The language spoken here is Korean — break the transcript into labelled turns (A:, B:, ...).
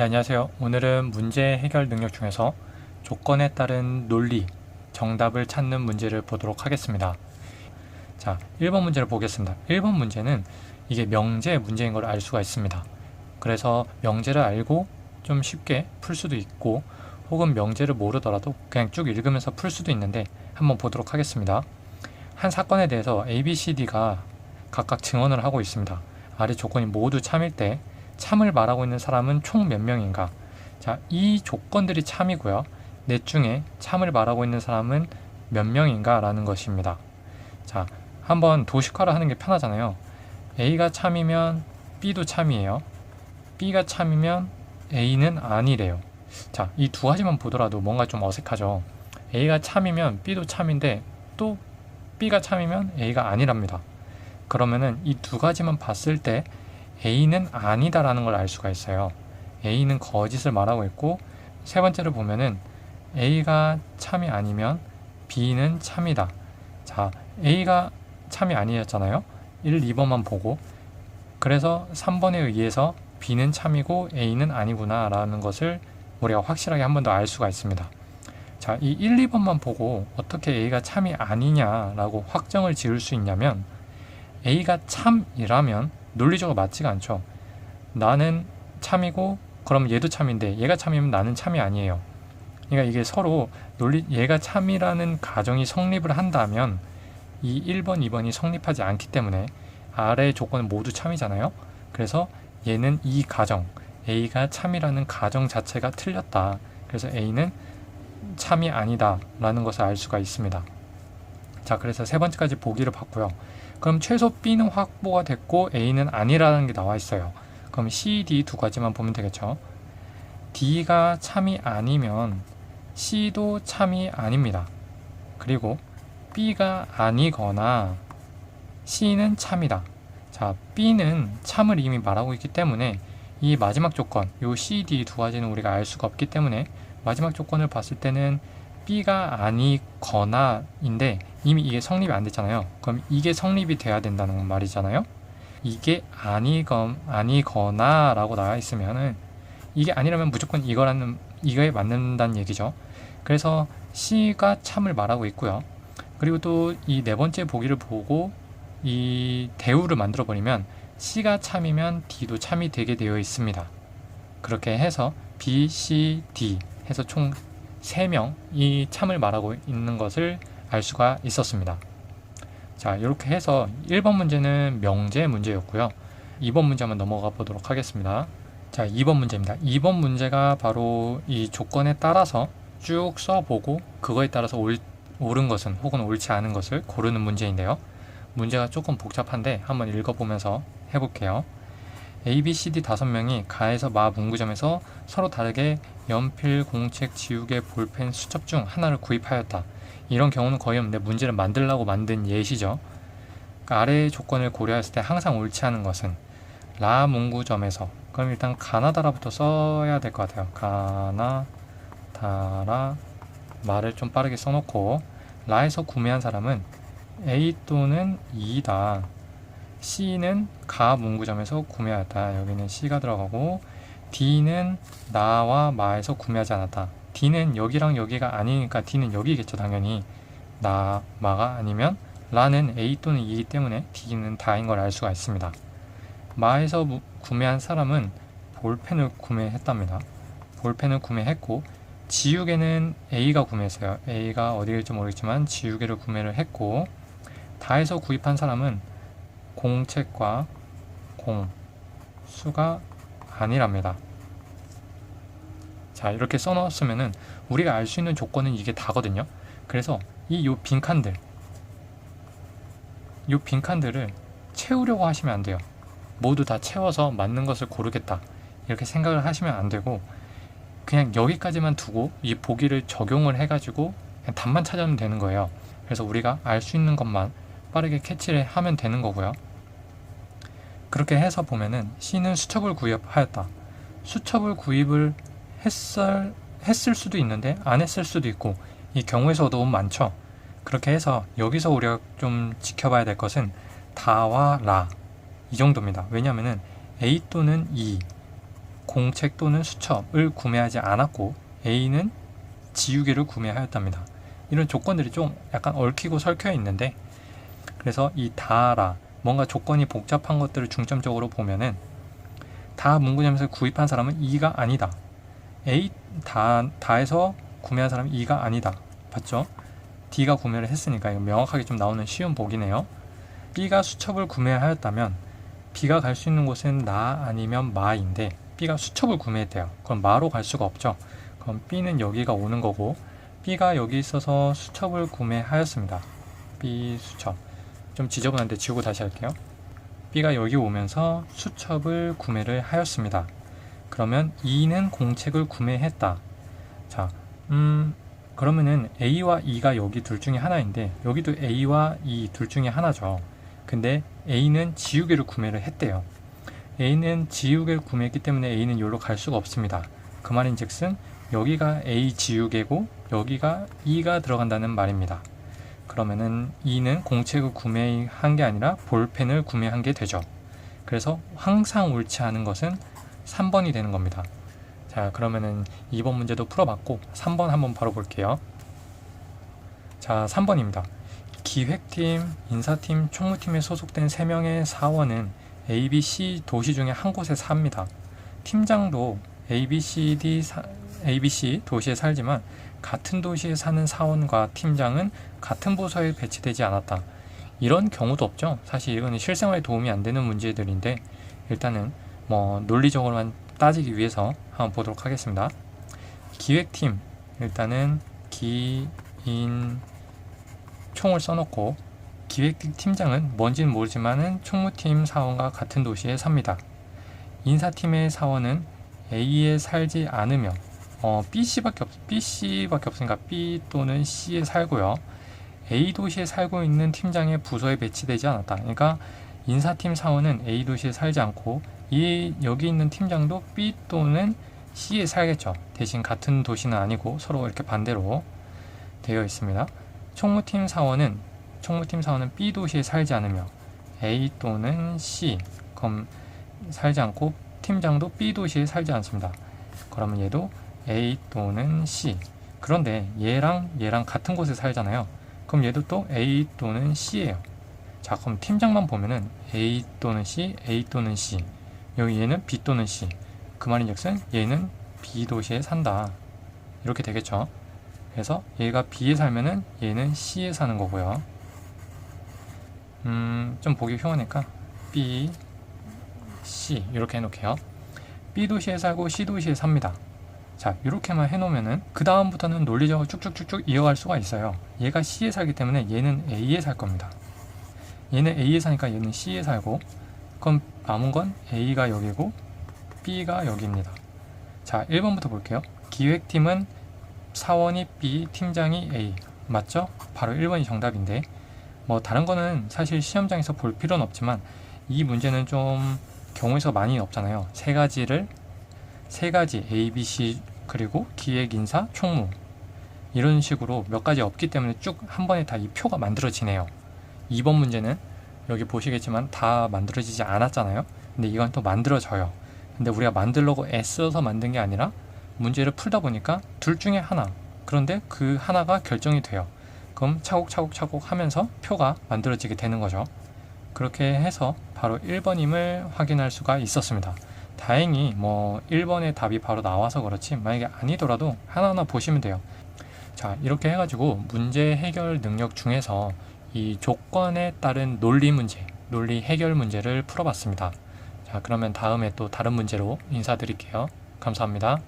A: 네, 안녕하세요. 오늘은 문제 해결 능력 중에서 조건에 따른 논리, 정답을 찾는 문제를 보도록 하겠습니다. 자, 1번 문제를 보겠습니다. 1번 문제는 이게 명제 문제인 걸 알 수가 있습니다. 그래서 명제를 알고 좀 쉽게 풀 수도 있고 혹은 명제를 모르더라도 그냥 쭉 읽으면서 풀 수도 있는데 한번 보도록 하겠습니다. 한 사건에 대해서 A, B, C, D가 각각 증언을 하고 있습니다. 아래 조건이 모두 참일 때 참을 말하고 있는 사람은 총 몇 명인가? 자, 이 조건들이 참이고요. 넷 중에 참을 말하고 있는 사람은 몇 명인가? 라는 것입니다. 자, 한번 도식화를 하는 게 편하잖아요. A가 참이면 B도 참이에요. B가 참이면 A는 아니래요. 자, 이 두 가지만 보더라도 뭔가 좀 어색하죠. A가 참이면 B도 참인데 또 B가 참이면 A가 아니랍니다. 그러면은 이 두 가지만 봤을 때 A는 아니다라는 걸 알 수가 있어요. A는 거짓을 말하고 있고, 세 번째를 보면은 A가 참이 아니면 B는 참이다. 자, A가 참이 아니었잖아요. 1, 2번만 보고, 그래서 3번에 의해서 B는 참이고 A는 아니구나 라는 것을 우리가 확실하게 한 번 더 알 수가 있습니다. 자, 이 1, 2번만 보고 어떻게 A가 참이 아니냐라고 확정을 지을 수 있냐면, A가 참이라면 논리적으로 맞지가 않죠. 나는 참이고 그럼 얘도 참인데 얘가 참이면 나는 참이 아니에요. 그러니까 이게 서로 얘가 참이라는 가정이 성립을 한다면 이 1번, 2번이 성립하지 않기 때문에 아래의 조건은 모두 참이잖아요. 그래서 얘는 이 가정, A가 참이라는 가정 자체가 틀렸다. 그래서 A는 참이 아니다 라는 것을 알 수가 있습니다. 자, 그래서 세 번째까지 보기를 봤고요. 그럼 최소 B는 확보가 됐고 A는 아니라는 게 나와 있어요. 그럼 C, D 두 가지만 보면 되겠죠. D가 참이 아니면 C도 참이 아닙니다. 그리고 B가 아니거나 C는 참이다. 자, B는 참을 이미 말하고 있기 때문에 이 마지막 조건, 요 C, D 두 가지는 우리가 알 수가 없기 때문에 마지막 조건을 봤을 때는 B가 아니거나인데 이미 이게 성립이 안 됐잖아요. 그럼 이게 성립이 돼야 된다는 말이잖아요. 이게 아니거나 라고 나와 있으면은 이게 아니라면 무조건 이거에 맞는다는 얘기죠. 그래서 C가 참을 말하고 있고요. 그리고 또 이 네 번째 보기를 보고 이 대우를 만들어 버리면 C가 참이면 D도 참이 되게 되어 있습니다. 그렇게 해서 B, C, D 해서 총 3명이 참을 말하고 있는 것을 알 수가 있었습니다. 자, 이렇게 해서 1번 문제는 명제 문제였고요. 2번 문제 한번 넘어가 보도록 하겠습니다. 자, 2번 문제입니다. 2번 문제가 바로 이 조건에 따라서 쭉 써보고 그거에 따라서 옳은 것은 혹은 옳지 않은 것을 고르는 문제인데요. 문제가 조금 복잡한데 한번 읽어보면서 해볼게요. A, B, C, D 5명이 가에서 마 문구점에서 서로 다르게 연필, 공책, 지우개, 볼펜, 수첩 중 하나를 구입하였다. 이런 경우는 거의 없는데 문제를 만들려고 만든 예시죠. 그러니까 아래의 조건을 고려했을 때 항상 옳지 않은 것은 라 문구점에서, 그럼 일단 가나다라부터 써야 될 것 같아요. 가나다라, 말을 좀 빠르게 써놓고 라에서 구매한 사람은 A 또는 E다. C는 가 문구점에서 구매하였다. 여기는 C가 들어가고, D는 나와 마에서 구매하지 않았다. D는 여기랑 여기가 아니니까 D는 여기겠죠, 당연히. 나, 마가 아니면 라는 A 또는 E이기 때문에 D는 다인 걸 알 수가 있습니다. 마에서 구매한 사람은 볼펜을 구매했답니다. 볼펜을 구매했고, 지우개는 A가 구매했어요. A가 어디일지 모르겠지만 지우개를 구매를 했고, 다에서 구입한 사람은 공책과 수가 아니랍니다. 자, 이렇게 써놓았으면은 우리가 알 수 있는 조건은 이게 다거든요. 그래서 요 빈칸들을 채우려고 하시면 안 돼요. 모두 다 채워서 맞는 것을 고르겠다 이렇게 생각을 하시면 안 되고, 그냥 여기까지만 두고 이 보기를 적용을 해가지고 그냥 답만 찾으면 되는 거예요. 그래서 우리가 알 수 있는 것만 빠르게 캐치를 하면 되는 거고요. 그렇게 해서 보면은 C는 수첩을 구입하였다. 수첩을 구입을 했을 수도 있는데 안 했을 수도 있고, 이 경우의 수가 너무 많죠. 그렇게 해서 여기서 우리가 좀 지켜봐야 될 것은 다와 라 이 정도입니다. 왜냐하면은 A 또는 E 공책 또는 수첩을 구매하지 않았고 A는 지우개를 구매하였답니다. 이런 조건들이 좀 약간 얽히고 설켜 있는데, 그래서 이 다라, 뭔가 조건이 복잡한 것들을 중점적으로 보면은 다 문구점에서 구입한 사람은 E가 아니다. A 다에서 구매한 사람은 E가 아니다. 맞죠? D가 구매를 했으니까 이거 명확하게 좀 나오는 쉬운 복이네요. B가 수첩을 구매하였다면 B가 갈 수 있는 곳은 나 아니면 마인데 B가 수첩을 구매했대요. 그럼 마로 갈 수가 없죠. 그럼 B는 여기가 오는 거고, B가 여기 있어서 수첩을 구매하였습니다. B 수첩. 좀 지저분한데 지우고 다시 할게요. B가 여기 오면서 수첩을 구매를 하였습니다. 그러면 E는 공책을 구매했다. 자, 그러면은 A와 E가 여기 둘 중에 하나인데, 여기도 A와 E 둘 중에 하나죠. 근데 A는 지우개를 구매를 했대요. A는 지우개를 구매했기 때문에 A는 여기로 갈 수가 없습니다. 그 말인즉슨 여기가 A 지우개고 여기가 E가 들어간다는 말입니다. 그러면은 E는 공책을 구매한 게 아니라 볼펜을 구매한 게 되죠. 그래서 항상 옳지 않은 것은 3번이 되는 겁니다. 자, 그러면은 2번 문제도 풀어봤고 3번 한번 바로 볼게요. 자, 3번입니다. 기획팀, 인사팀, 총무팀에 소속된 3명의 사원은 A, B, C 도시 중에 한 곳에 삽니다. 팀장도 A, B, C 도시에 살지만 같은 도시에 사는 사원과 팀장은 같은 부서에 배치되지 않았다. 이런 경우도 없죠. 사실 이거는 실생활에 도움이 안 되는 문제들인데, 일단은 뭐 논리적으로만 따지기 위해서 한번 보도록 하겠습니다. 기획팀, 일단은 기인 총을 써놓고, 기획팀 팀장은 뭔지는 모르지만은 총무팀 사원과 같은 도시에 삽니다. 인사팀의 사원은 A에 살지 않으며 BC밖에 없으니까 B 또는 C에 살고요. A 도시에 살고 있는 팀장의 부서에 배치되지 않았다. 그러니까 인사팀 사원은 A 도시에 살지 않고 여기 있는 팀장도 B 또는 C에 살겠죠. 대신 같은 도시는 아니고 서로 이렇게 반대로 되어 있습니다. 총무팀 사원은 B 도시에 살지 않으며 A 또는 C 그럼 살지 않고, 팀장도 B 도시에 살지 않습니다. 그러면 얘도 A 또는 C. 그런데 얘랑 같은 곳에 살잖아요. 그럼 얘도 또 A 또는 C예요. 자, 그럼 팀장만 보면은 A 또는 C, A 또는 C. 여기 얘는 B 또는 C. 그 말인즉슨 얘는 B 도시에 산다. 이렇게 되겠죠. 그래서 얘가 B에 살면은 얘는 C에 사는 거고요. 좀 보기 흉하니까 B, C 이렇게 해놓을게요. B 도시에 살고 C 도시에 삽니다. 자, 이렇게만 해놓으면은 그 다음부터는 논리적으로 쭉쭉쭉쭉 이어갈 수가 있어요. 얘가 C에 살기 때문에 얘는 A에 살 겁니다. 얘는 A에 사니까 얘는 C에 살고, 그럼 남은 건 A가 여기고 B가 여기입니다. 자, 1번부터 볼게요. 기획팀은 사원이 B, 팀장이 A. 맞죠? 바로 1번이 정답인데, 뭐 다른 거는 사실 시험장에서 볼 필요는 없지만 이 문제는 좀 경우의 수가 많이 없잖아요. 세 가지 A, B, C 그리고 기획, 인사, 총무 이런 식으로 몇 가지 없기 때문에 쭉 한 번에 다 이 표가 만들어지네요. 2번 문제는 여기 보시겠지만 다 만들어지지 않았잖아요. 근데 이건 또 만들어져요. 근데 우리가 만들려고 애써서 만든 게 아니라 문제를 풀다 보니까 둘 중에 하나, 그런데 그 하나가 결정이 돼요. 그럼 차곡차곡 하면서 표가 만들어지게 되는 거죠. 그렇게 해서 바로 1번임을 확인할 수가 있었습니다. 다행히 뭐 1번의 답이 바로 나와서 그렇지, 만약에 아니더라도 하나하나 보시면 돼요. 자, 이렇게 해가지고 문제 해결 능력 중에서 이 조건에 따른 논리 해결 문제를 풀어봤습니다. 자, 그러면 다음에 또 다른 문제로 인사드릴게요. 감사합니다.